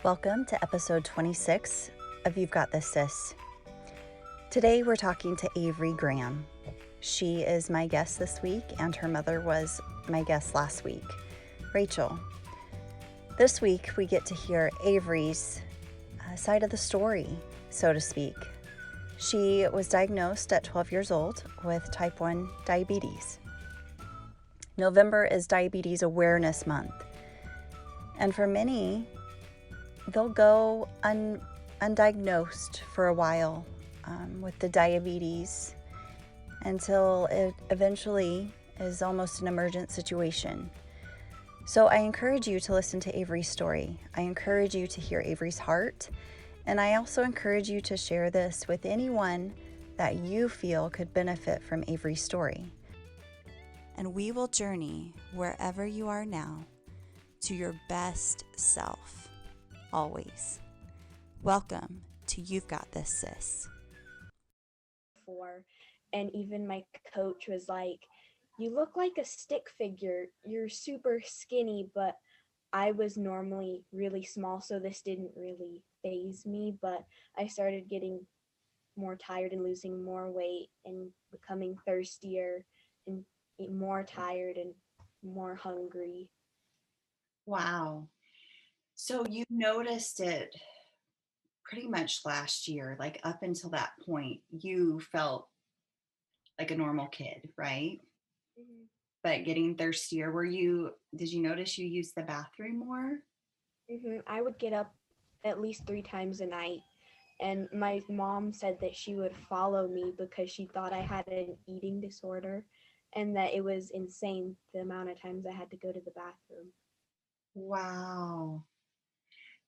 Welcome to episode 26 of You've Got This, Sis. Today we're talking to Avery Graham. She is my guest this week, and her mother was my guest last week, Rachel. This week we get to hear Avery's side of the story, so to speak. She was diagnosed at 12 years old with type 1 diabetes. November is Diabetes Awareness Month, and for many, they'll go undiagnosed for a while with the diabetes until it eventually is almost an emergent situation. So I encourage you to listen to Avery's story. I encourage you to hear Avery's heart, and I also encourage you to share this with anyone that you feel could benefit from Avery's story. And we will journey wherever you are now to your best self, always. Welcome to You've Got This, Sis. And even my coach was like, "You look like a stick figure. You're super skinny," but I was normally really small, so this didn't really faze me. But I started getting more tired and losing more weight and becoming thirstier and more tired and more hungry. Wow. So you noticed it pretty much last year, like up until that point, you felt like a normal kid, right? Mm-hmm. But getting thirstier, did you notice you used the bathroom more? I would get up at least 3 times a night, and my mom said that she would follow me because she thought I had an eating disorder and that it was insane the amount of times I had to go to the bathroom. Wow.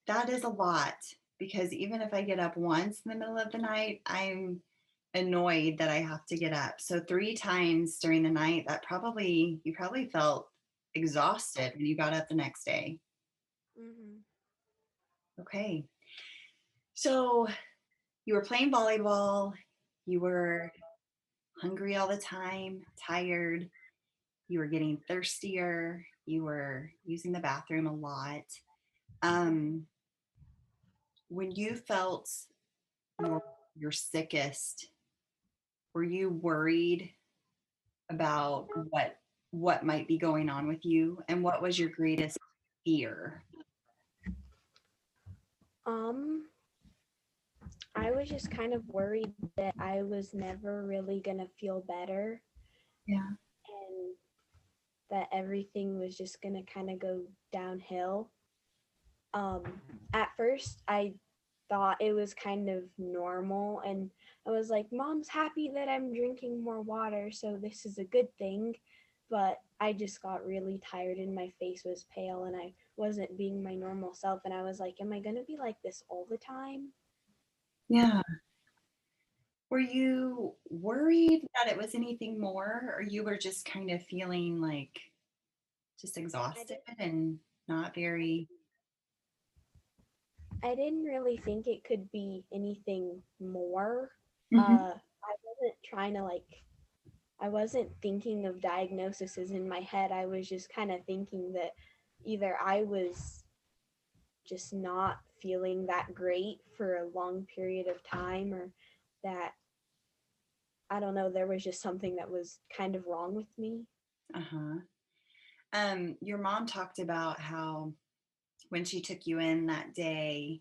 That is a lot because even if I get up once in the middle of the night, I'm annoyed that I have to get up. So 3 times during the night, you probably felt exhausted when you got up the next day. Mm-hmm. Okay. So you were playing volleyball, you were hungry all the time, tired, you were getting thirstier, you were using the bathroom a lot. Um, when you felt more your sickest, were you worried about what might be going on with you, and what was your greatest fear? Um, I was just kind of worried that I was never really gonna feel better Yeah. and that everything was just gonna kind of go downhill. Um, at first, I thought it was kind of normal, and I was like, "Mom's happy that I'm drinking more water, so this is a good thing." But I just got really tired, and my face was pale, and I wasn't being my normal self. And I was like, "Am I gonna be like this all the time?" Yeah. Were you worried that it was anything more, or you were just kind of feeling like just I exhausted didn't. and not very. I didn't really think it could be anything more. Mhm. I wasn't trying to I wasn't thinking of diagnoses in my head. I was just kind of thinking that either I was just not feeling that great for a long period of time, or that, I don't know, there was just something that was kind of wrong with me. Uh-huh. Your mom talked about how when she took you in that day,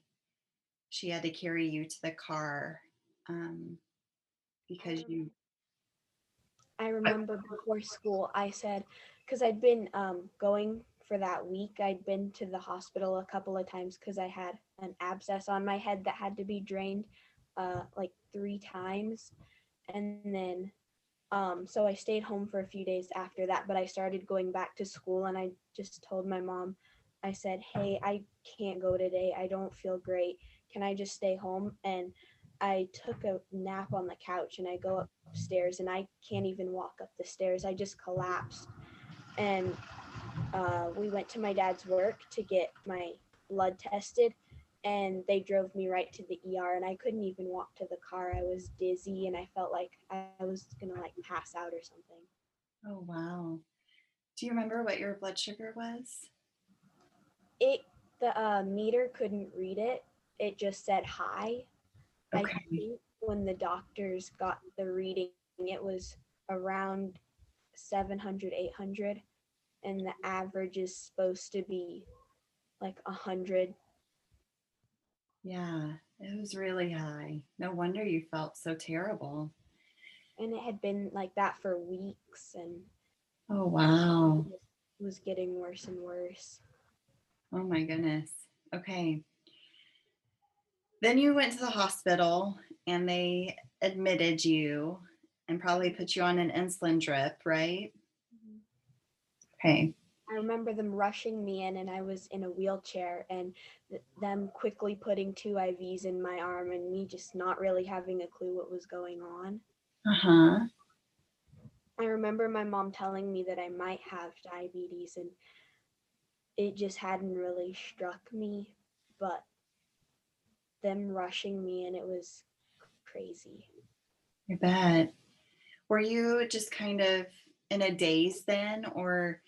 she had to carry you to the car um, I because remember, you. I remember before school, I said, because I'd been going for that week, I'd been to the hospital a couple of times because I had an abscess on my head that had to be drained like 3 times. And then so I stayed home for a few days after that, but I started going back to school, and I just told my mom, I said, "Hey, I can't go today. I don't feel great. Can I just stay home?" And I took a nap on the couch, and I go upstairs, and I can't even walk up the stairs. I just collapsed. And we went to my dad's work to get my blood tested, and they drove me right to the ER, and I couldn't even walk to the car. I was dizzy, and I felt like I was gonna pass out or something. Oh, wow. Do you remember what your blood sugar was? It The meter couldn't read it. It just said high. I Okay. think when the doctors got the reading, it was around 700, 800, and the average is supposed to be like 100. Yeah, it was really high. No wonder you felt so terrible. And it had been like that for weeks, and Oh, it wow. was getting worse and worse. Oh, my goodness. Okay. Then you went to the hospital and they admitted you and probably put you on an insulin drip, right? Mhm. Okay. I remember them rushing me in, and I was in a wheelchair, and them quickly putting two IVs in my arm, and me just not really having a clue what was going on. Uh huh. I remember my mom telling me that I might have diabetes, and it just hadn't really struck me, but them rushing me in, it was crazy. I bet. Were you just kind of in a daze then? Or,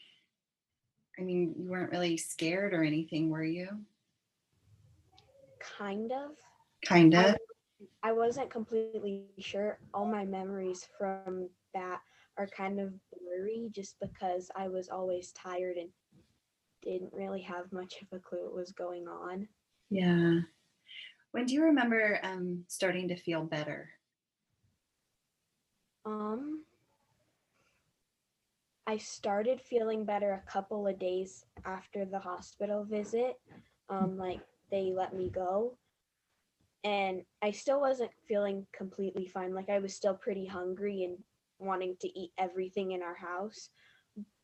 I mean, you weren't really scared or anything, were you? Kind of. Kind I of. I wasn't completely sure. All my memories from that are kind of blurry just because I was always tired and didn't really have much of a clue what was going on. Yeah. When do you remember starting to feel better? Um, I started feeling better a couple of days after the hospital visit. Like they let me go, and I still wasn't feeling completely fine. Like I was still pretty hungry and wanting to eat everything in our house,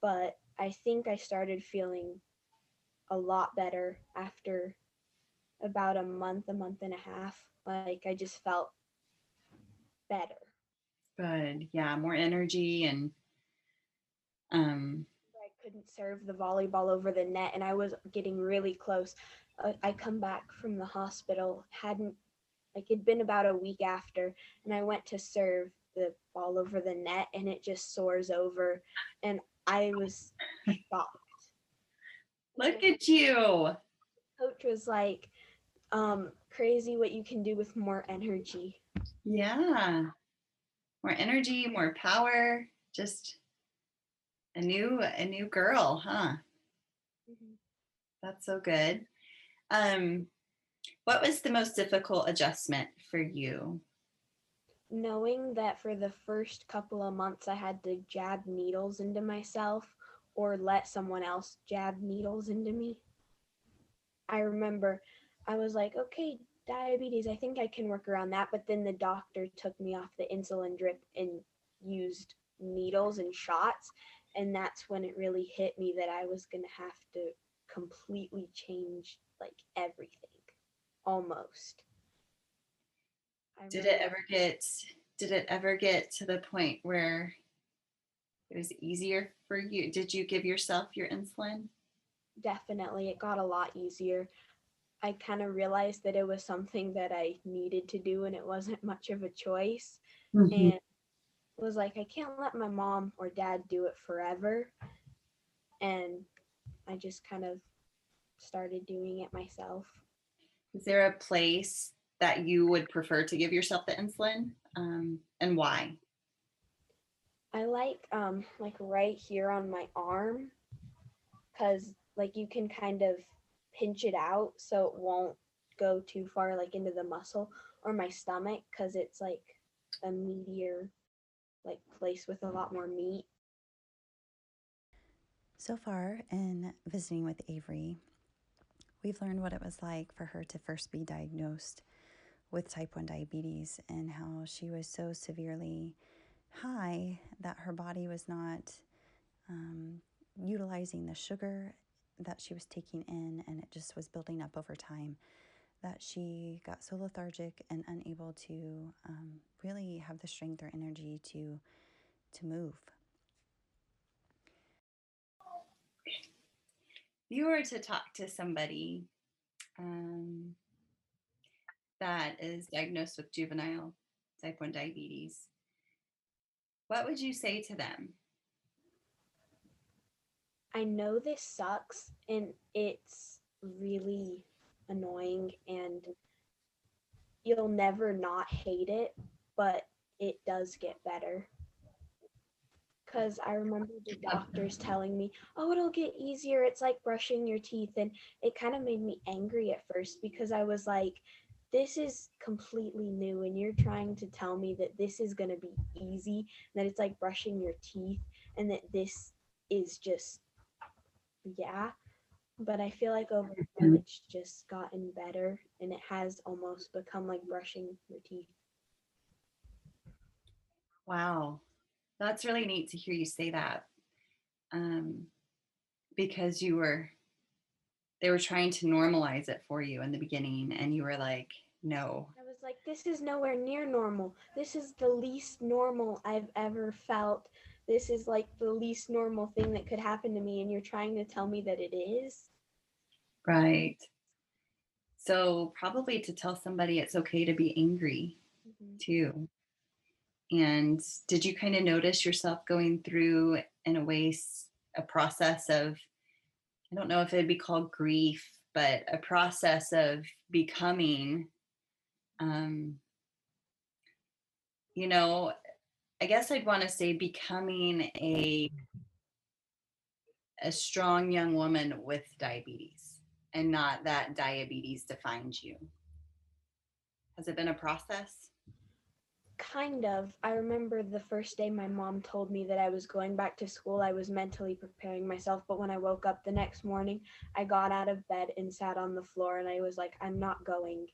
but I think I started feeling a lot better after about a month and a half. Like I just felt better. Good. Yeah, more energy and um I couldn't serve the volleyball over the net, and I was getting really close. I come back from the hospital, hadn't like it'd been about a week after, and I went to serve the ball over the net, and it just soars over, and I was shocked. And look at you. coach was like, crazy what you can do with more energy. Yeah. More energy, more power, just a new girl, huh? Mhm. That's so good. Um, what was the most difficult adjustment for you? Knowing that for the first couple of months I had to jab needles into myself or let someone else jab needles into me. I remember I was like, okay, diabetes, I think I can work around that. But then the doctor took me off the insulin drip and used needles and shots. And that's when it really hit me that I was going to have to completely change like everything almost. I Did it remember ever get did it ever get to the point where it was easier for you? Did you give yourself your insulin? definitely it got a lot easier. I kind of realized that it was something that I needed to do and it wasn't much of a choice. Mhm. And was like, I can't let my mom or dad do it forever. And I just kind of started doing it myself. Is there a place that you would prefer to give yourself the insulin? And why? Like right here on my arm because like you can kind of pinch it out so it won't go too far like into the muscle, or my stomach because it's like a meatier like place with a lot more meat. So far, in visiting with Avery, we've learned what it was like for her to first be diagnosed with type 1 diabetes and how she was so severely high that her body was not um, utilizing the sugar that she was taking in, and it just was building up over time, that she got so lethargic and unable to really have the strength or energy to move. If you were to talk to somebody um, that is diagnosed with juvenile type 1 diabetes, what would you say to them? I know this sucks and it's really annoying, and you'll never not hate it, but it does get better. Because I remember the doctors telling me, oh, it'll get easier. It's like brushing your teeth. And it kind of made me angry at first because I was like, this is completely new. And you're trying to tell me that this is going to be easy, that it's like brushing your teeth, and that this is just, yeah. But I feel like over time it's just gotten better, and it has almost become like brushing your teeth. Wow. That's really neat to hear you say that. Um, because they were trying to normalize it for you in the beginning, and you were like, no. I was like, this is nowhere near normal. This is the least normal I've ever felt. This is like the least normal thing that could happen to me, and you're trying to tell me that it is? Right. So, probably to tell somebody it's okay to be angry Mm-hmm. too. And did you kind of notice yourself going through, in a way, a process of, I don't know if it'd be called grief, but a process of becoming, um, you know, I guess I'd want to say becoming a strong young woman with diabetes, and not that diabetes defines you? Has it been a process? Kind of. I remember the first day my mom told me that I was going back to school, I was mentally preparing myself. But when I woke up the next morning, I got out of bed and sat on the floor, and I was like, I'm not going.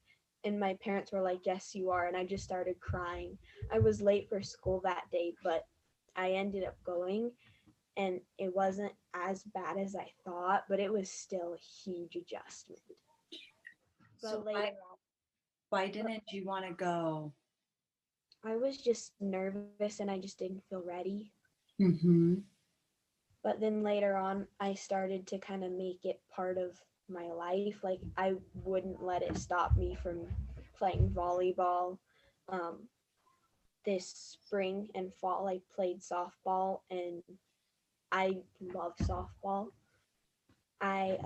And my parents were like, yes, you are. And I just started crying. I was late for school that day, but I ended up going, and it wasn't as bad as I thought, but it was still a huge adjustment. So But later on, why didn't you want to go? I was just nervous and I just didn't feel ready. Mm-hmm. But then later on, I started to kind of make it part of my life. Like, I wouldn't let it stop me from playing volleyball. Um, this spring and fall, I played softball, and I love softball. I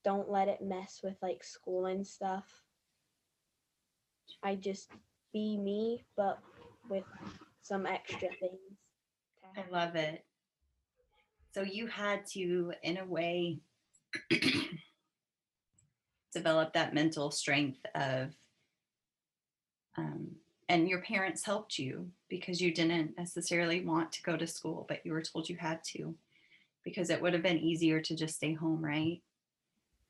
don't let it mess with like school and stuff. I just be me, but with some extra things to I help. love it. So you had to, in a way, develop that mental strength of, um, and your parents helped you because you didn't necessarily want to go to school, but you were told you had to, because it would have been easier to just stay home, right?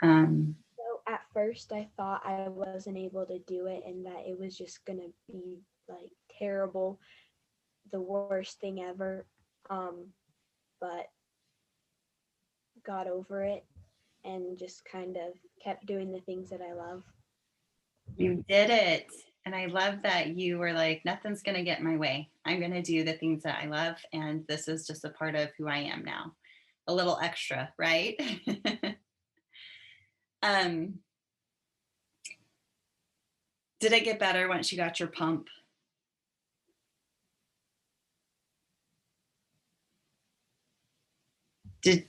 Um, So at first, I thought I wasn't able to do it and that it was just gonna be like terrible, the worst thing ever. But got over it and just kind of kept doing the things that I love. you did it. And I love that you were like, nothing's going to get in my way. I'm going to do the things that I love. And this is just a part of who I am now. A little extra, right? um, did it get better once you got your pump? Did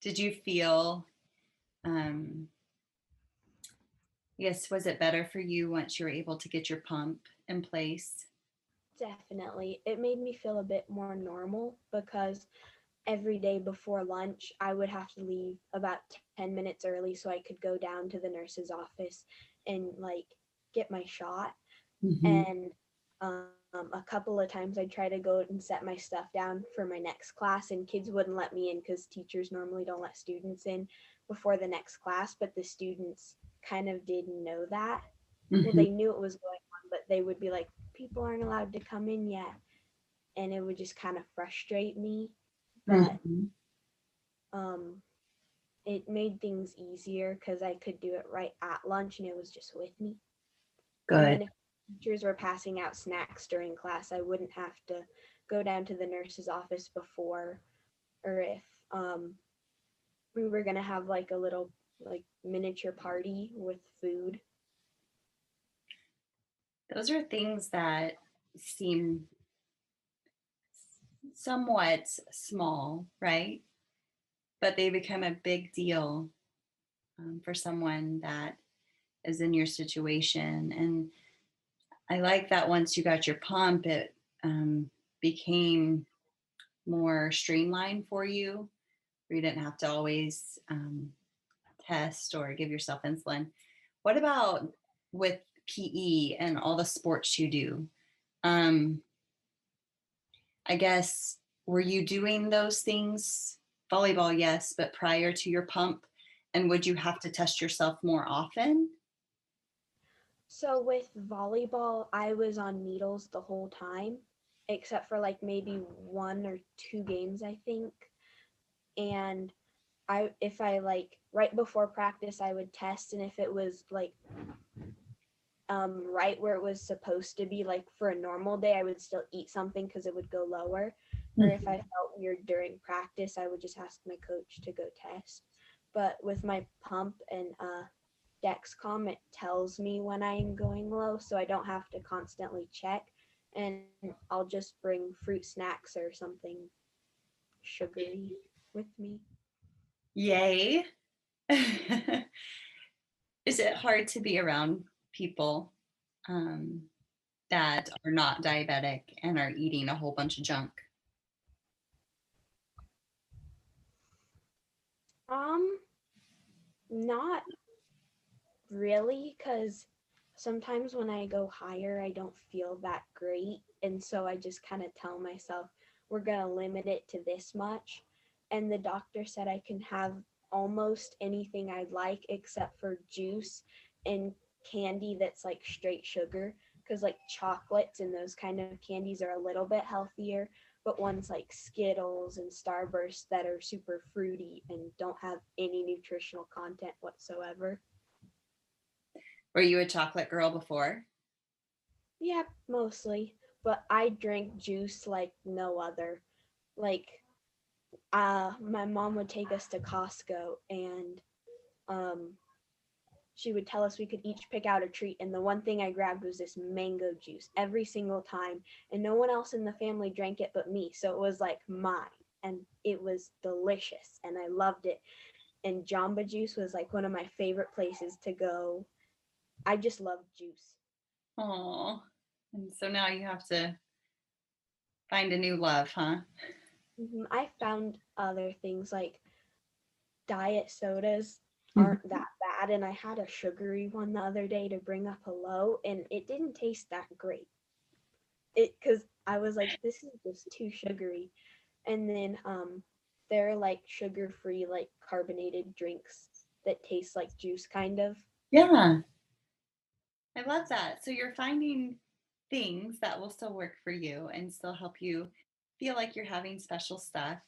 did you feel, um, yes, was it better for you once you were able to get your pump in place? Definitely. It made me feel a bit more normal because every day before lunch, I would have to leave about 10 minutes early so I could go down to the nurse's office and like get my shot. Mm-hmm. And a couple of times I'd try to go and set my stuff down for my next class, and kids wouldn't let me in because teachers normally don't let students in before the next class. But the students kind of didn't know that. Well, Mm-hmm. they knew it was going on, but they would be like, people aren't allowed to come in yet. And it would just kind of frustrate me. But Mm-hmm. um, it made things easier because I could do it right at lunch and it was just with me. And Good. then if teachers were passing out snacks during class, I wouldn't have to go down to the nurse's office before, or if we were gonna have like a little like miniature party with food. Those are things that seem somewhat small, right? but they become a big deal for someone that is in your situation. And I like that once you got your pump, it became more streamlined for you, where you didn't have to always test or give yourself insulin. What about with PE and all the sports you do? Um, I guess, were you doing those things? Volleyball, yes, but prior to your pump, and would you have to test yourself more often? So with volleyball, I was on needles the whole time, except for like maybe 1 or 2 games, I think. And if I like right before practice, I would test, and if it was like right where it was supposed to be, like for a normal day, I would still eat something because it would go lower. Or if I felt weird during practice, I would just ask my coach to go test. But with my pump and Dexcom, it tells me when I'm going low, so I don't have to constantly check. And I'll just bring fruit snacks or something sugary with me. Yay. Is it hard to be around people um, that are not diabetic and are eating a whole bunch of junk? Um, Not really, because sometimes when I go higher, I don't feel that great. And so I just kind of tell myself, we're going to limit it to this much. And the doctor said I can have almost anything I'd like except for juice and candy that's like straight sugar. Because like chocolates and those kind of candies are a little bit healthier. But ones like Skittles and Starburst that are super fruity and don't have any nutritional content whatsoever. Were you a chocolate girl before? Yeah, mostly. But I drink juice like no other. Like, my mom would take us to Costco and um, she would tell us we could each pick out a treat. And the one thing I grabbed was this mango juice every single time. And no one else in the family drank it but me. So it was like mine. And it was delicious. And I loved it. And Jamba Juice was like one of my favorite places to go. I just love juice. Oh, and so now you have to find a new love, huh? I found other things like diet sodas aren't that bad, and I had a sugary one the other day to bring up a low, and it didn't taste that great. It because I was like, this is just too sugary. And then there are like sugar-free, like carbonated drinks that taste like juice kind of. Yeah, I love that. So you're finding things that will still work for you and still help you feel like you're having special stuff,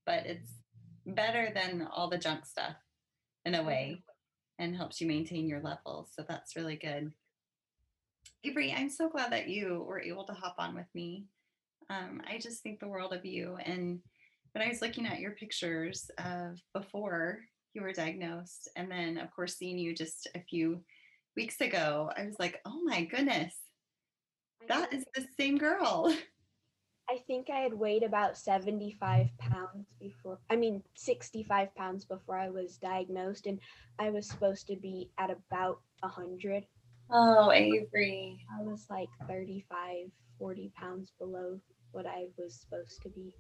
but it's better than all the junk stuff in a way and helps you maintain your levels. So that's really good. Avery, I'm so glad that you were able to hop on with me. I just think the world of you. And when I was looking at your pictures of before you were diagnosed, and then, of course, seeing you just a few weeks ago, I was like, oh my goodness, I that think is the same girl. I think I had weighed about 75 pounds before, I mean, 65 pounds before I was diagnosed, and I was supposed to be at about 100. Oh, Avery. I was like 35, 40 pounds below what I was supposed to be.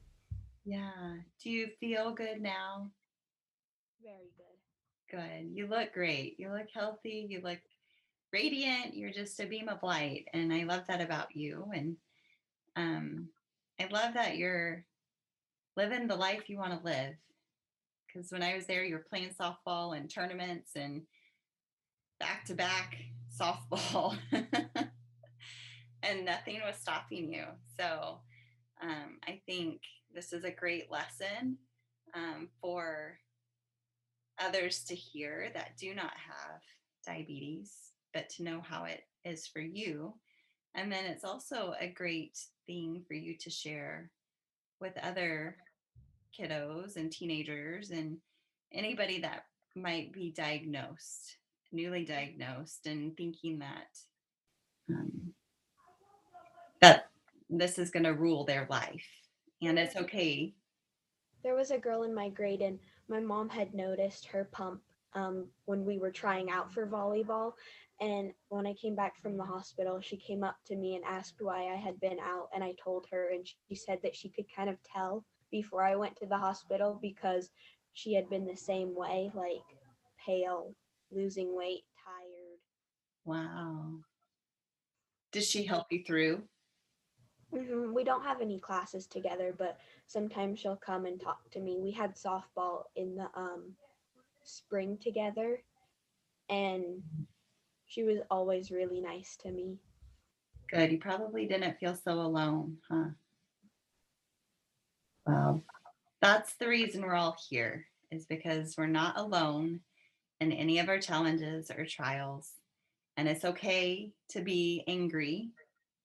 Yeah. Do you feel good now? Very good. Good. You look great. You look healthy. You look radiant. You're just a beam of light. And I love that about you. And um, I love that you're living the life you want to live. Because when I was there, you were playing softball and tournaments and back to back softball, and nothing was stopping you. So I think this is a great lesson for others to hear that do not have diabetes, but to know how it is for you. And then it's also a great thing for you to share with other kiddos and teenagers and anybody that might be diagnosed, newly diagnosed, and thinking um, that this is going to rule their life. And it's okay. There was a girl in my grade, and my mom had noticed her pump when we were trying out for volleyball. And when I came back from the hospital, she came up to me and asked why I had been out. And I told her, and she said that she could kind of tell before I went to the hospital because she had been the same way, like pale, losing weight, tired. Wow. Did she help you through? We don't have any classes together, but sometimes she'll come and talk to me. We had softball in the spring together, and she was always really nice to me. Good. You probably didn't feel so alone, huh? Well, that's the reason we're all here, is because we're not alone in any of our challenges or trials. And it's okay to be angry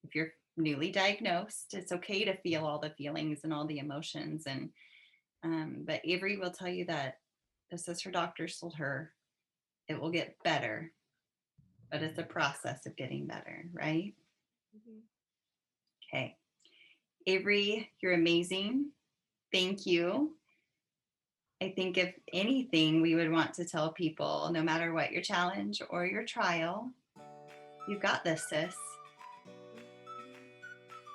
if you're newly diagnosed. It's okay to feel all the feelings and all the emotions. And but Avery will tell you that this is her doctor told her it will get better, but it's a process of getting better, right? Mm-hmm. Okay. Avery, you're amazing. Thank you. I think if anything, we would want to tell people, no matter what your challenge or your trial, you've got this, sis.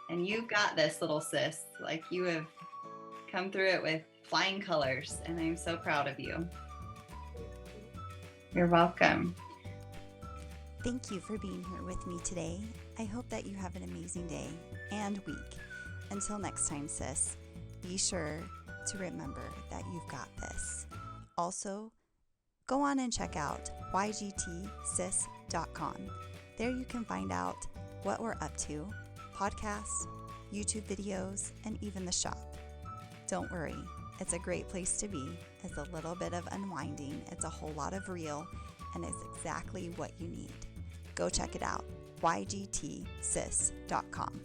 And you've got this, little sis. Like, you have come through it with flying colors, and I'm so proud of you. You're welcome. Thank you for being here with me today. I hope that you have an amazing day and week. Until next time, sis, be sure to remember that you've got this. Also, go on and check out ygtsis.com. There you can find out what we're up to, podcasts, YouTube videos, and even the shop. Don't worry, it's a great place to be. It's a little bit of unwinding. It's a whole lot of real, and it's exactly what you need. Go check it out, ygtsis.com.